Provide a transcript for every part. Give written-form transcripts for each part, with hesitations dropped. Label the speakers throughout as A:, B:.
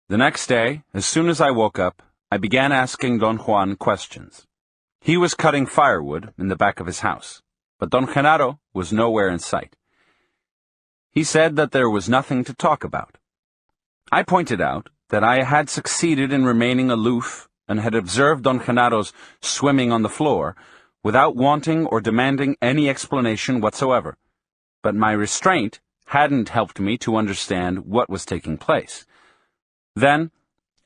A: The next day, as soon as I woke up, I began asking Don Juan questions. He was cutting firewood in the back of his house, but Don Genaro was nowhere in sight. He said that there was nothing to talk about. I pointed out that I had succeeded in remaining aloof and had observed Don Genaro's swimming on the floor without wanting or demanding any explanation whatsoever, but my restraint hadn't helped me to understand what was taking place. Then,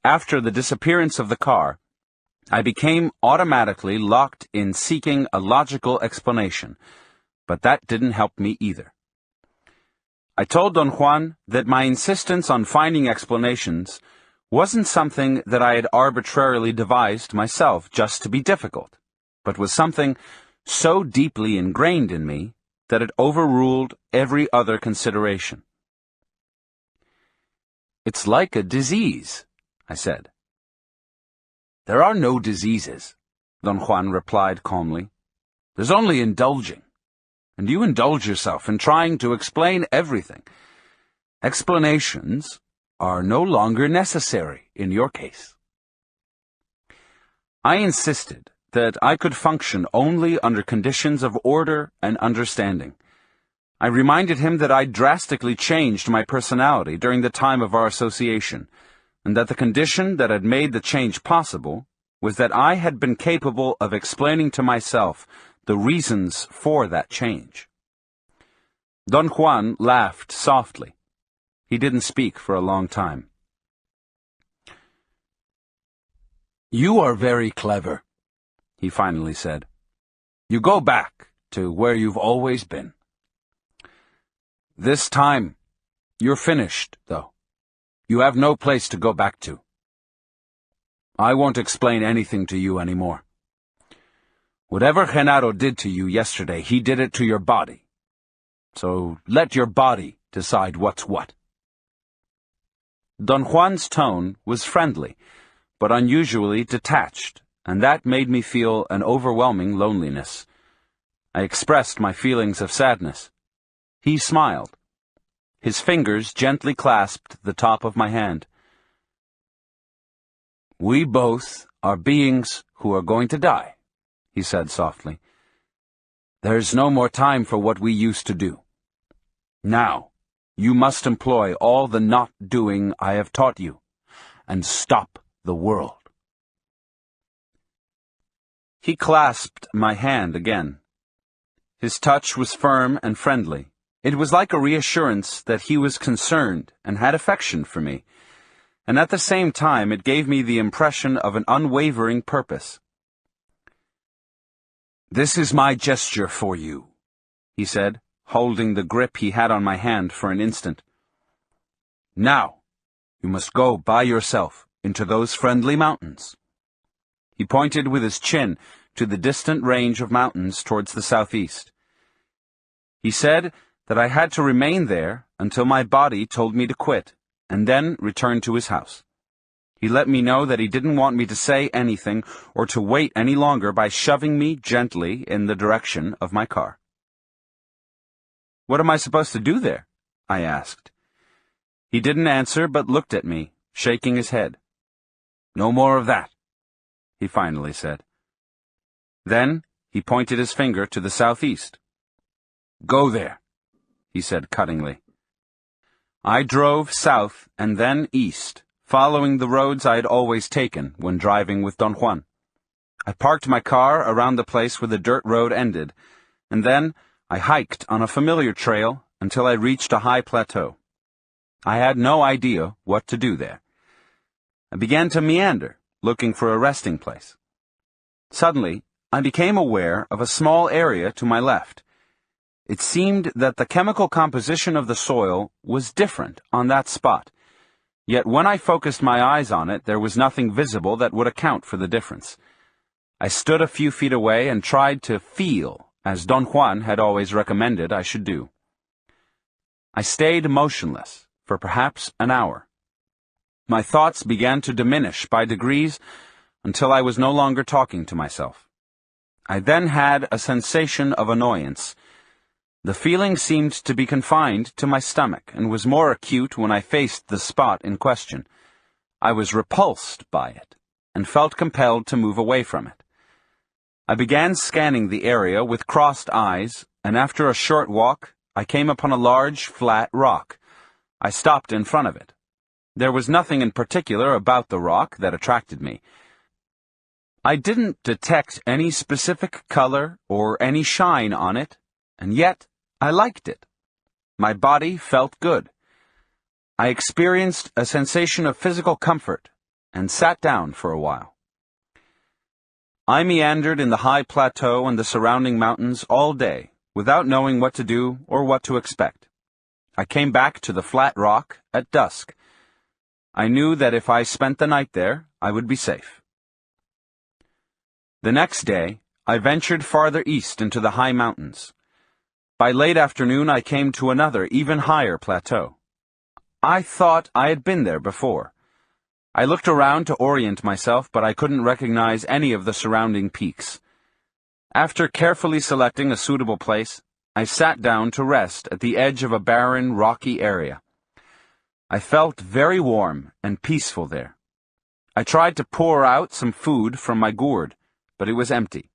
A: after the disappearance of the car, I became automatically locked in seeking a logical explanation, but that didn't help me either. I told Don Juan that my insistence on finding explanations wasn't something that I had arbitrarily devised myself just to be difficult, but was something so deeply ingrained in me that it overruled every other consideration. "It's like a disease," I said. "There are no diseases," Don Juan replied calmly. "There's only indulging. And you indulge yourself in trying to explain everything. Explanations are no longer necessary in your case." I insisted that I could function only under conditions of order and understanding. I reminded him that I'd drastically changed my personality during the time of our association, and that the condition that had made the change possible was that I had been capable of explaining to myself the reasons for that change. Don Juan laughed softly. He didn't speak for a long time. "You are very clever," he finally said. "You go back to where you've always been. This time, you're finished, though. You have no place to go back to. I won't explain anything to you anymore. Whatever Genaro did to you yesterday, he did it to your body. So let your body decide what's what." Don Juan's tone was friendly, but unusually detached, and that made me feel an overwhelming loneliness. I expressed my feelings of sadness. He smiled. His fingers gently clasped the top of my hand. "We both are beings who are going to die," he said softly. "There's no more time for what we used to do. Now, you must employ all the not-doing I have taught you, and stop the world." He clasped my hand again. His touch was firm and friendly. It was like a reassurance that he was concerned and had affection for me, and at the same time it gave me the impression of an unwavering purpose. "This is my gesture for you," he said, holding the grip he had on my hand for an instant. "Now, you must go by yourself into those friendly mountains." He pointed with his chin to the distant range of mountains towards the southeast. He said that I had to remain there until my body told me to quit, and then return to his house. He let me know that he didn't want me to say anything or to wait any longer by shoving me gently in the direction of my car. "What am I supposed to do there?" I asked. He didn't answer but looked at me, shaking his head. "No more of that," he finally said. Then he pointed his finger to the southeast. "Go there," he said cuttingly. I drove south and then east, following the roads I had always taken when driving with Don Juan. I parked my car around the place where the dirt road ended, and then I hiked on a familiar trail until I reached a high plateau. I had no idea what to do there. I began to meander, looking for a resting place. Suddenly, I became aware of a small area to my left. It seemed that the chemical composition of the soil was different on that spot, yet when I focused my eyes on it, there was nothing visible that would account for the difference. I stood a few feet away and tried to feel, as Don Juan had always recommended I should do. I stayed motionless for perhaps an hour. My thoughts began to diminish by degrees until I was no longer talking to myself. I then had a sensation of annoyance. The feeling seemed to be confined to my stomach and was more acute when I faced the spot in question. I was repulsed by it, and felt compelled to move away from it. I began scanning the area with crossed eyes, and after a short walk, I came upon a large, flat rock. I stopped in front of it. There was nothing in particular about the rock that attracted me. I didn't detect any specific color or any shine on it, and yet I liked it. My body felt good. I experienced a sensation of physical comfort and sat down for a while. I meandered in the high plateau and the surrounding mountains all day without knowing what to do or what to expect. I came back to the flat rock at dusk. I knew that if I spent the night there, I would be safe. The next day, I ventured farther east into the high mountains. By late afternoon, I came to another, even higher plateau. I thought I had been there before. I looked around to orient myself, but I couldn't recognize any of the surrounding peaks. After carefully selecting a suitable place, I sat down to rest at the edge of a barren, rocky area. I felt very warm and peaceful there. I tried to pour out some food from my gourd, but it was empty.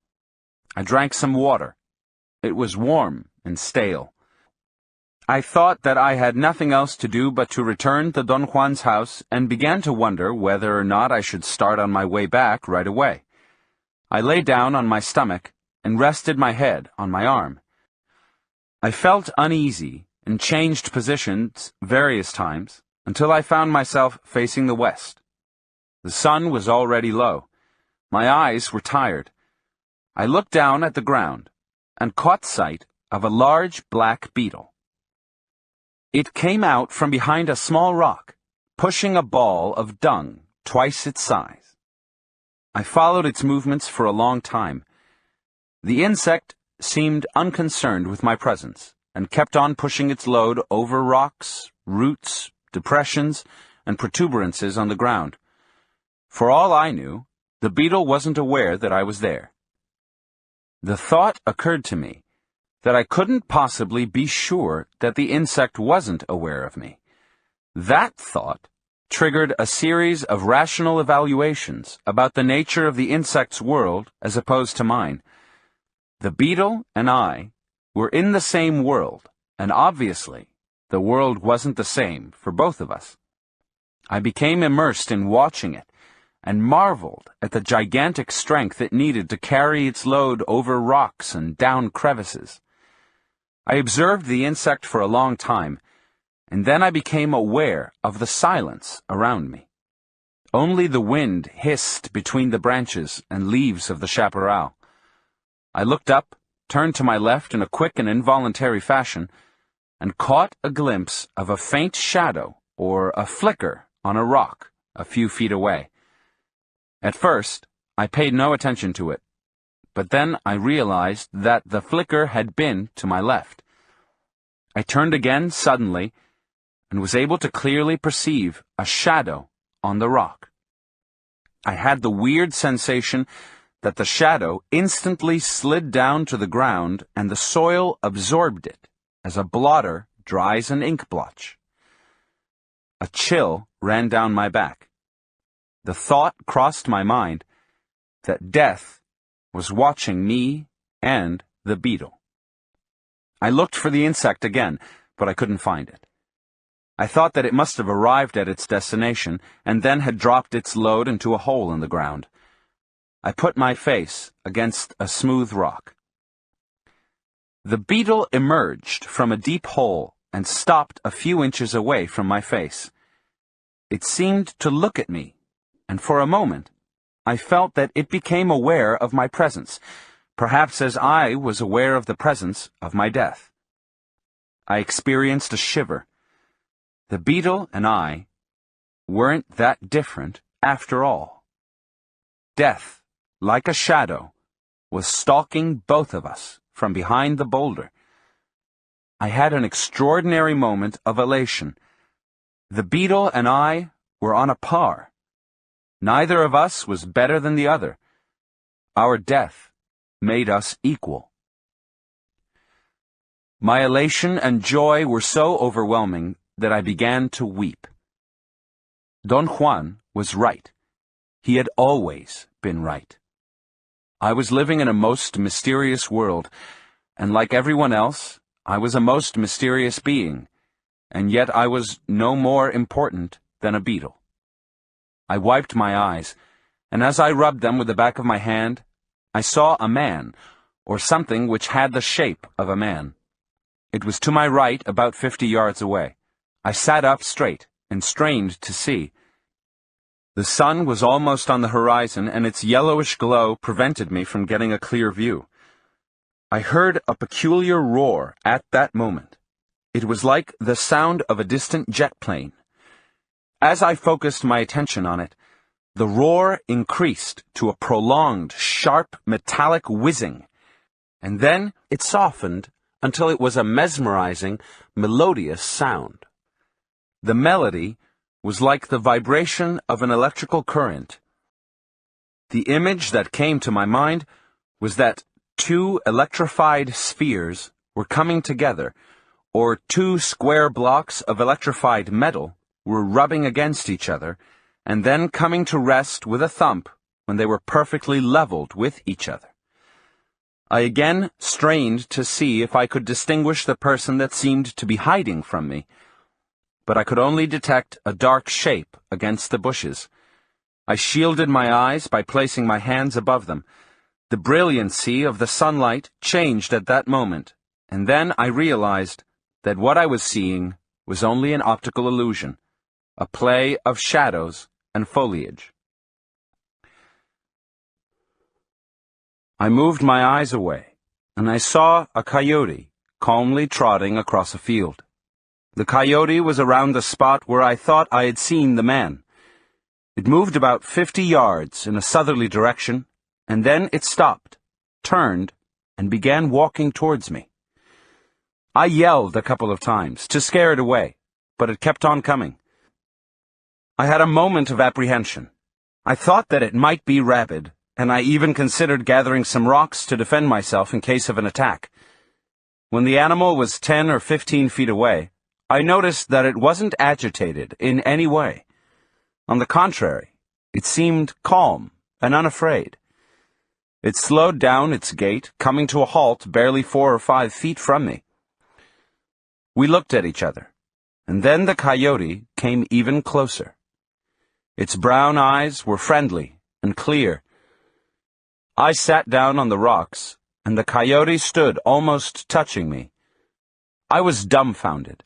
A: I drank some water. It was warm and stale. I thought that I had nothing else to do but to return to Don Juan's house and began to wonder whether or not I should start on my way back right away. I lay down on my stomach and rested my head on my arm. I felt uneasy and changed positions various times until I found myself facing the west. The sun was already low. My eyes were tired. I looked down at the ground and caught sight of a large black beetle. It came out from behind a small rock, pushing a ball of dung twice its size. I followed its movements for a long time. The insect seemed unconcerned with my presence and kept on pushing its load over rocks, roots, depressions, and protuberances on the ground. For all I knew, the beetle wasn't aware that I was there. The thought occurred to me that I couldn't possibly be sure that the insect wasn't aware of me. That thought triggered a series of rational evaluations about the nature of the insect's world as opposed to mine. The beetle and I were in the same world, and obviously the world wasn't the same for both of us. I became immersed in watching it, and marveled at the gigantic strength it needed to carry its load over rocks and down crevices. I observed the insect for a long time, and then I became aware of the silence around me. Only the wind hissed between the branches and leaves of the chaparral. I looked up, turned to my left in a quick and involuntary fashion, and caught a glimpse of a faint shadow or a flicker on a rock a few feet away. At first, I paid no attention to it, but then I realized that the flicker had been to my left. I turned again suddenly and was able to clearly perceive a shadow on the rock. I had the weird sensation that the shadow instantly slid down to the ground and the soil absorbed it as a blotter dries an ink blotch. A chill ran down my back. The thought crossed my mind that death was watching me and the beetle. I looked for the insect again, but I couldn't find it. I thought that it must have arrived at its destination and then had dropped its load into a hole in the ground. I put my face against a smooth rock. The beetle emerged from a deep hole and stopped a few inches away from my face. It seemed to look at me, and for a moment, I felt that it became aware of my presence, perhaps as I was aware of the presence of my death. I experienced a shiver. The beetle and I weren't that different after all. Death, like a shadow, was stalking both of us from behind the boulder. I had an extraordinary moment of elation. The beetle and I were on a par. Neither of us was better than the other. Our death made us equal. My elation and joy were so overwhelming that I began to weep. Don Juan was right. He had always been right. I was living in a most mysterious world, and like everyone else, I was a most mysterious being, and yet I was no more important than a beetle. I wiped my eyes, and as I rubbed them with the back of my hand, I saw a man, or something which had the shape of a man. It was to my right, about 50 yards away. I sat up straight and strained to see. The sun was almost on the horizon, and its yellowish glow prevented me from getting a clear view. I heard a peculiar roar at that moment. It was like the sound of a distant jet plane. As I focused my attention on it, the roar increased to a prolonged, sharp, metallic whizzing, and then it softened until it was a mesmerizing, melodious sound. The melody was like the vibration of an electrical current. The image that came to my mind was that two electrified spheres were coming together, or two square blocks of electrified metal were rubbing against each other, and then coming to rest with a thump when they were perfectly leveled with each other. I again strained to see if I could distinguish the person that seemed to be hiding from me, but I could only detect a dark shape against the bushes. I shielded my eyes by placing my hands above them. The brilliancy of the sunlight changed at that moment, and then I realized that what I was seeing was only an optical illusion, a play of shadows and foliage. I moved my eyes away, and I saw a coyote calmly trotting across a field. The coyote was around the spot where I thought I had seen the man. It moved about 50 yards in a southerly direction, and then it stopped, turned, and began walking towards me. I yelled a couple of times to scare it away, but it kept on coming. I had a moment of apprehension. I thought that it might be rabid, and I even considered gathering some rocks to defend myself in case of an attack. When the animal was 10 or 15 feet away, I noticed that it wasn't agitated in any way. On the contrary, it seemed calm and unafraid. It slowed down its gait, coming to a halt barely 4 or 5 feet from me. We looked at each other, and then the coyote came even closer. Its brown eyes were friendly and clear. I sat down on the rocks, and the coyote stood almost touching me. I was dumbfounded.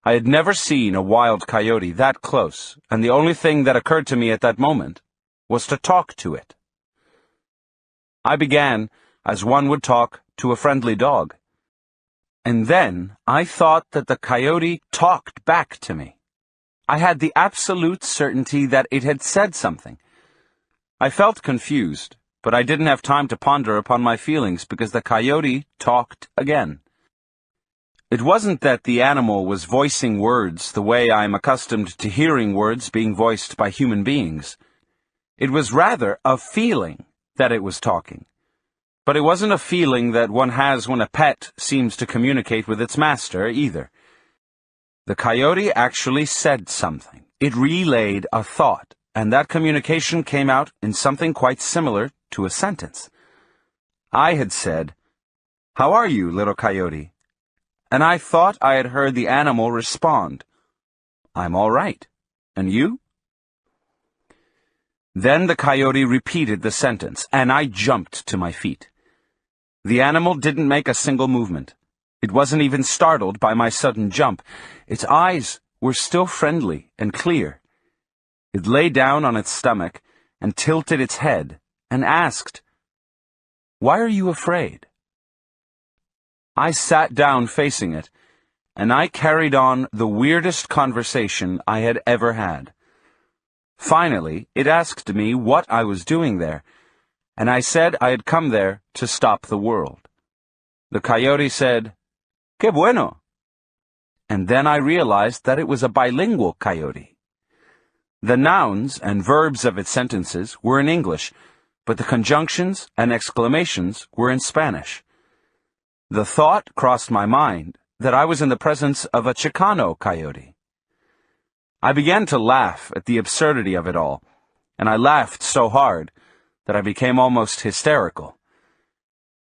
A: I had never seen a wild coyote that close, and the only thing that occurred to me at that moment was to talk to it. I began as one would talk to a friendly dog. And then I thought that the coyote talked back to me. I had the absolute certainty that it had said something. I felt confused, but I didn't have time to ponder upon my feelings because the coyote talked again. It wasn't that the animal was voicing words the way I'm accustomed to hearing words being voiced by human beings. It was rather a feeling that it was talking. But it wasn't a feeling that one has when a pet seems to communicate with its master, either. The coyote actually said something. It relayed a thought, and that communication came out in something quite similar to a sentence. I had said, "How are you, little coyote?" And I thought I had heard the animal respond, "I'm all right. And you?" Then the coyote repeated the sentence, and I jumped to my feet. The animal didn't make a single movement. It wasn't even startled by my sudden jump. Its eyes were still friendly and clear. It lay down on its stomach and tilted its head and asked, "Why are you afraid?" I sat down facing it, and I carried on the weirdest conversation I had ever had. Finally, it asked me what I was doing there, and I said I had come there to stop the world. The coyote said, "Qué bueno." And then I realized that it was a bilingual coyote. The nouns and verbs of its sentences were in English, but the conjunctions and exclamations were in Spanish. The thought crossed my mind that I was in the presence of a Chicano coyote. I began to laugh at the absurdity of it all, and I laughed so hard that I became almost hysterical.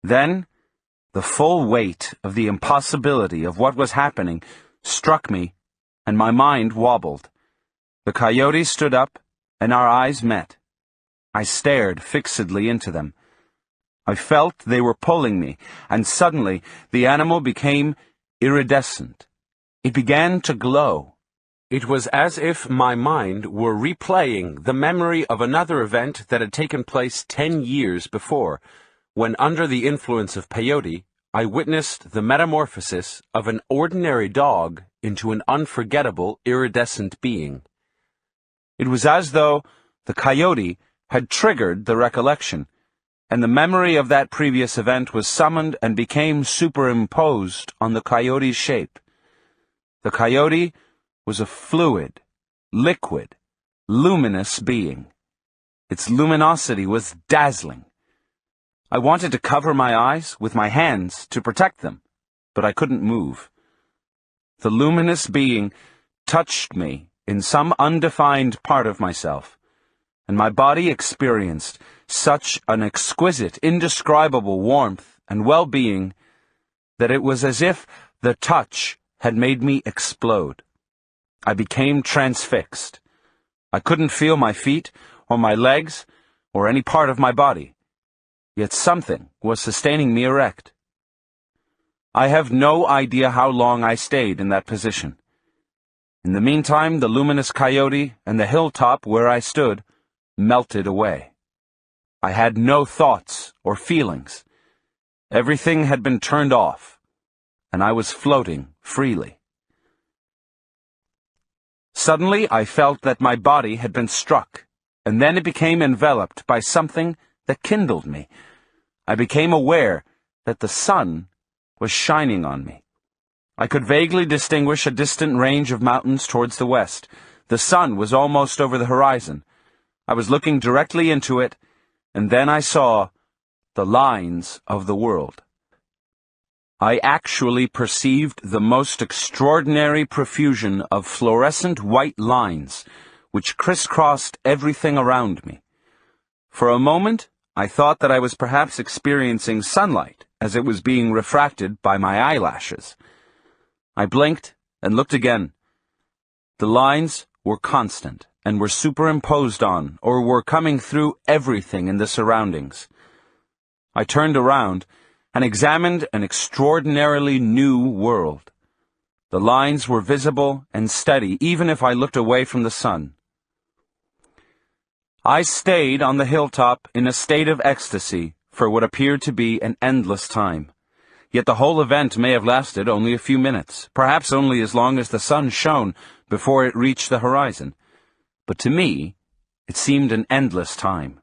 A: Then, the full weight of the impossibility of what was happening struck me, and my mind wobbled. The coyote stood up, and our eyes met. I stared fixedly into them. I felt they were pulling me, and suddenly the animal became iridescent. It began to glow. It was as if my mind were replaying the memory of another event that had taken place 10 years before, when under the influence of peyote, I witnessed the metamorphosis of an ordinary dog into an unforgettable iridescent being. It was as though the coyote had triggered the recollection, and the memory of that previous event was summoned and became superimposed on the coyote's shape. The coyote was a fluid, liquid, luminous being. Its luminosity was dazzling. I wanted to cover my eyes with my hands to protect them, but I couldn't move. The luminous being touched me in some undefined part of myself, and my body experienced such an exquisite, indescribable warmth and well-being that it was as if the touch had made me explode. I became transfixed. I couldn't feel my feet or my legs or any part of my body, yet something was sustaining me erect. I have no idea how long I stayed in that position. In the meantime, the luminous coyote and the hilltop where I stood melted away. I had no thoughts or feelings. Everything had been turned off, and I was floating freely. Suddenly, I felt that my body had been struck, and then it became enveloped by something that kindled me. I became aware that the sun was shining on me. I could vaguely distinguish a distant range of mountains towards the west. The sun was almost over the horizon. I was looking directly into it, and then I saw the lines of the world. I actually perceived the most extraordinary profusion of fluorescent white lines, which crisscrossed everything around me. For a moment, I thought that I was perhaps experiencing sunlight as it was being refracted by my eyelashes. I blinked and looked again. The lines were constant and were superimposed on, or were coming through everything in the surroundings. I turned around and examined an extraordinarily new world. The lines were visible and steady, even if I looked away from the sun. I stayed on the hilltop in a state of ecstasy for what appeared to be an endless time. Yet the whole event may have lasted only a few minutes, perhaps only as long as the sun shone before it reached the horizon. But to me, it seemed an endless time.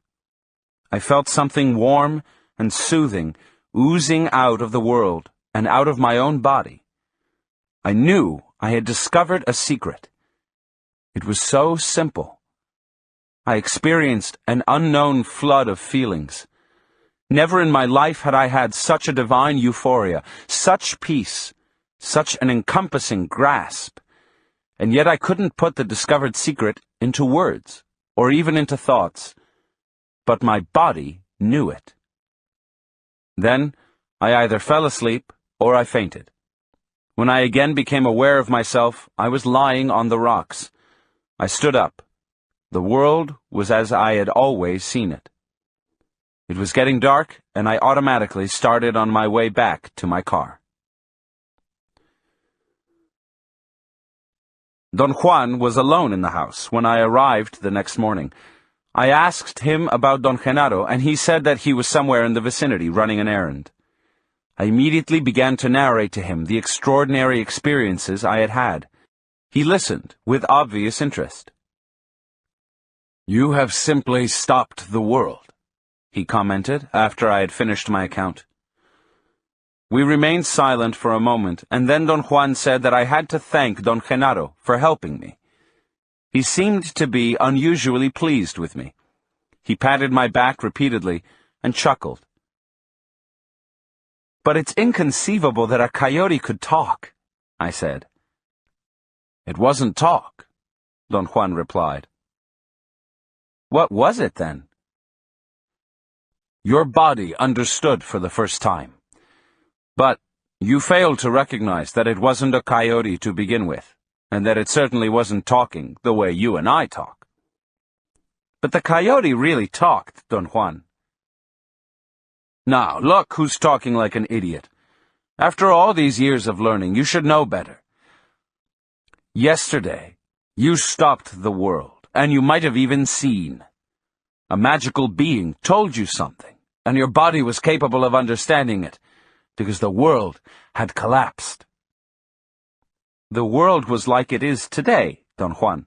A: I felt something warm and soothing oozing out of the world and out of my own body. I knew I had discovered a secret. It was so simple. I experienced an unknown flood of feelings. Never in my life had I had such a divine euphoria, such peace, such an encompassing grasp. And yet I couldn't put the discovered secret into words, or even into thoughts. But my body knew it. Then I either fell asleep or I fainted. When I again became aware of myself, I was lying on the rocks. I stood up. The world was as I had always seen it. It was getting dark, and I automatically started on my way back to my car. Don Juan was alone in the house when I arrived the next morning. I asked him about Don Genaro, and he said that he was somewhere in the vicinity running an errand. I immediately began to narrate to him the extraordinary experiences I had had. He listened with obvious interest. "You have simply stopped the world," he commented after I had finished my account. We remained silent for a moment, and then Don Juan said that I had to thank Don Genaro for helping me. He seemed to be unusually pleased with me. He patted my back repeatedly and chuckled. "But it's inconceivable that a coyote could talk," I said. "It wasn't talk. Don Juan replied. What was it then? Your body understood for the first time. But you failed to recognize that it wasn't a coyote to begin with, and that it certainly wasn't talking the way you and I talk. But the coyote really talked, Don Juan. Now, look who's talking like an idiot. After all these years of learning, you should know better. Yesterday, you stopped the world, and you might have even seen. A magical being told you something, and your body was capable of understanding it, because the world had collapsed. The world was like it is today, Don Juan.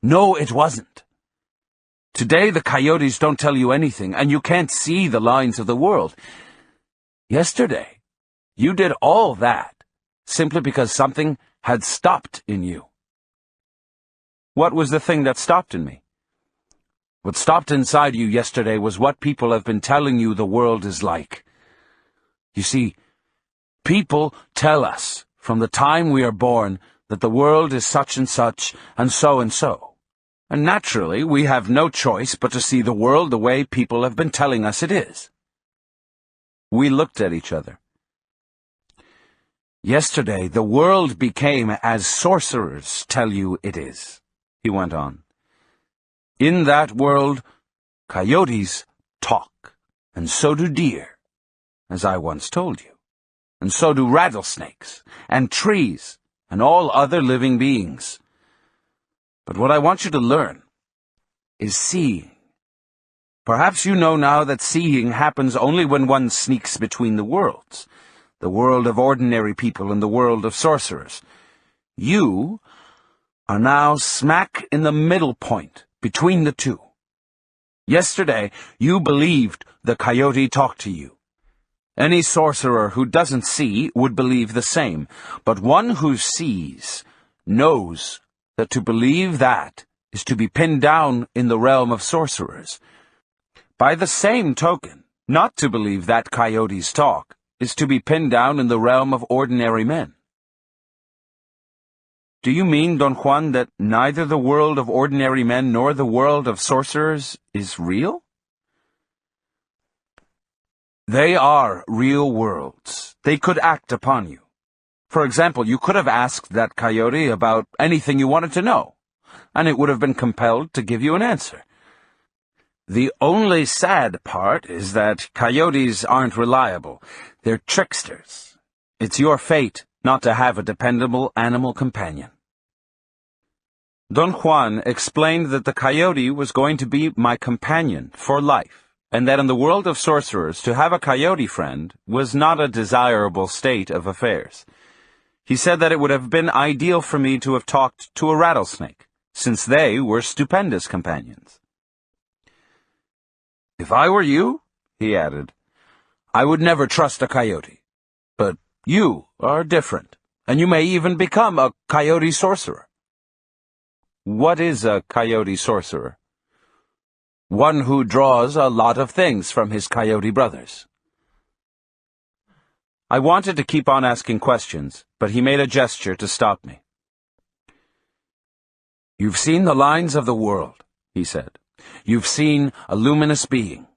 A: No, it wasn't. Today the coyotes don't tell you anything, and you can't see the lines of the world. Yesterday, you did all that simply because something had stopped in you. What was the thing that stopped in me? What stopped inside you yesterday was what people have been telling you the world is like. You see, people tell us from the time we are born that the world is such and such and so and so. And naturally, we have no choice but to see the world the way people have been telling us it is. We looked at each other. Yesterday, the world became as sorcerers tell you it is, he went on. In that world, coyotes talk, and so do deer, as I once told you, and so do rattlesnakes, and trees, and all other living beings. But what I want you to learn is seeing. Perhaps you know now that seeing happens only when one sneaks between the worlds, the world of ordinary people and the world of sorcerers. You are now smack in the middle point between the two. Yesterday, you believed the coyote talked to you. Any sorcerer who doesn't see would believe the same, but one who sees knows that to believe that is to be pinned down in the realm of sorcerers. By the same token, not to believe that coyotes talk is to be pinned down in the realm of ordinary men. Do you mean, Don Juan, that neither the world of ordinary men nor the world of sorcerers is real? They are real worlds. They could act upon you. For example, you could have asked that coyote about anything you wanted to know, and it would have been compelled to give you an answer. The only sad part is that coyotes aren't reliable. They're tricksters. It's your fate not to have a dependable animal companion. Don Juan explained that the coyote was going to be my companion for life, and that in the world of sorcerers to have a coyote friend was not a desirable state of affairs. He said that it would have been ideal for me to have talked to a rattlesnake, since they were stupendous companions. If I were you, he added, I would never trust a coyote. But you are different, and you may even become a coyote sorcerer. What is a coyote sorcerer? One who draws a lot of things from his coyote brothers. I wanted to keep on asking questions, but he made a gesture to stop me. You've seen the lines of the world, he said. You've seen a luminous being.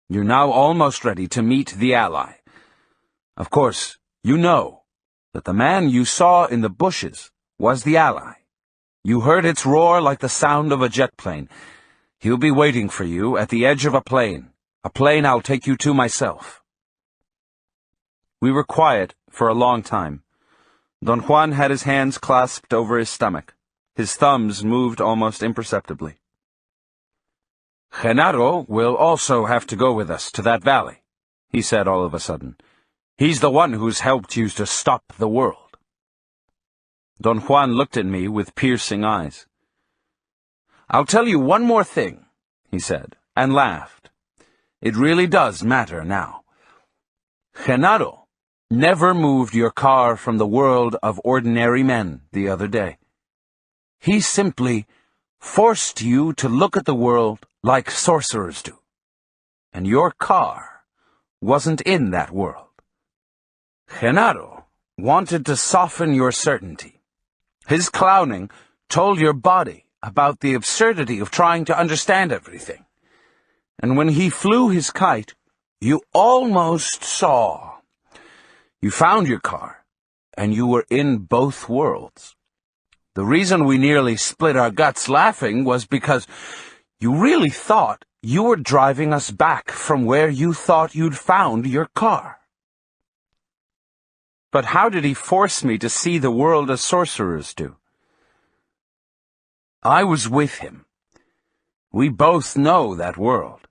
A: You're now almost ready to meet the ally. Of course, you know that the man you saw in the bushes was the ally. You heard its roar like the sound of a jet plane. He'll be waiting for you at the edge of a plane I'll take you to myself. We were quiet for a long time. Don Juan had his hands clasped over his stomach. His thumbs moved almost imperceptibly. Genaro will also have to go with us to that valley, he said all of a sudden. He's the one who's helped you to stop the world. Don Juan looked at me with piercing eyes. I'll tell you one more thing, he said, and laughed. It really does matter now. Genaro never moved your car from the world of ordinary men the other day. He simply forced you to look at the world like sorcerers do. And your car wasn't in that world. Genaro wanted to soften your certainty. His clowning told your body about the absurdity of trying to understand everything. And when he flew his kite, you almost saw. You found your car, and you were in both worlds. The reason we nearly split our guts laughing was because you really thought you were driving us back from where you thought you'd found your car. But how did he force me to see the world as sorcerers do? I was with him. We both know that world.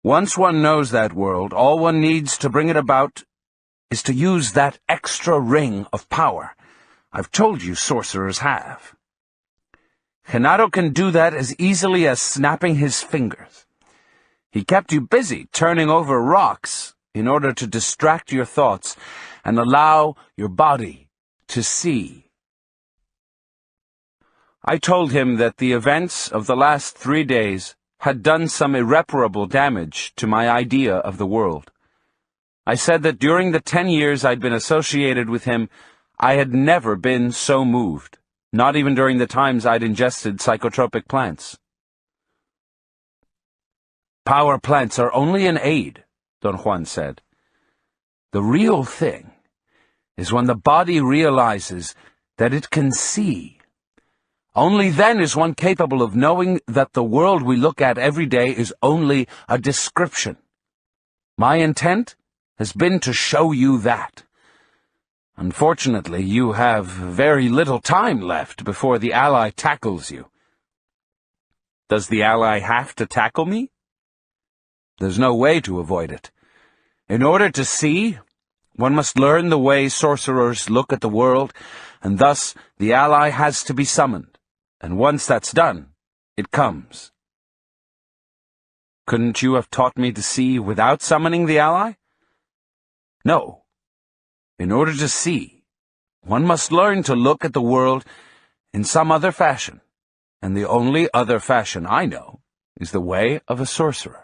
A: Once one knows that world, all one needs to bring it about is to use that extra ring of power I've told you sorcerers have. Genaro can do that as easily as snapping his fingers. He kept you busy turning over rocks in order to distract your thoughts and allow your body to see. I told him that the events of the last 3 days had done some irreparable damage to my idea of the world. I said that during the 10 years I'd been associated with him, I had never been so moved, not even during the times I'd ingested psychotropic plants. Power plants are only an aid, Don Juan said. The real thing is when the body realizes that it can see. Only then is one capable of knowing that the world we look at every day is only a description. My intent has been to show you that. Unfortunately, you have very little time left before the ally tackles you. Does the ally have to tackle me? There's no way to avoid it. In order to see, one must learn the way sorcerers look at the world, and thus the ally has to be summoned. And once that's done, it comes. Couldn't you have taught me to see without summoning the ally? No. In order to see, one must learn to look at the world in some other fashion, and the only other fashion I know is the way of a sorcerer.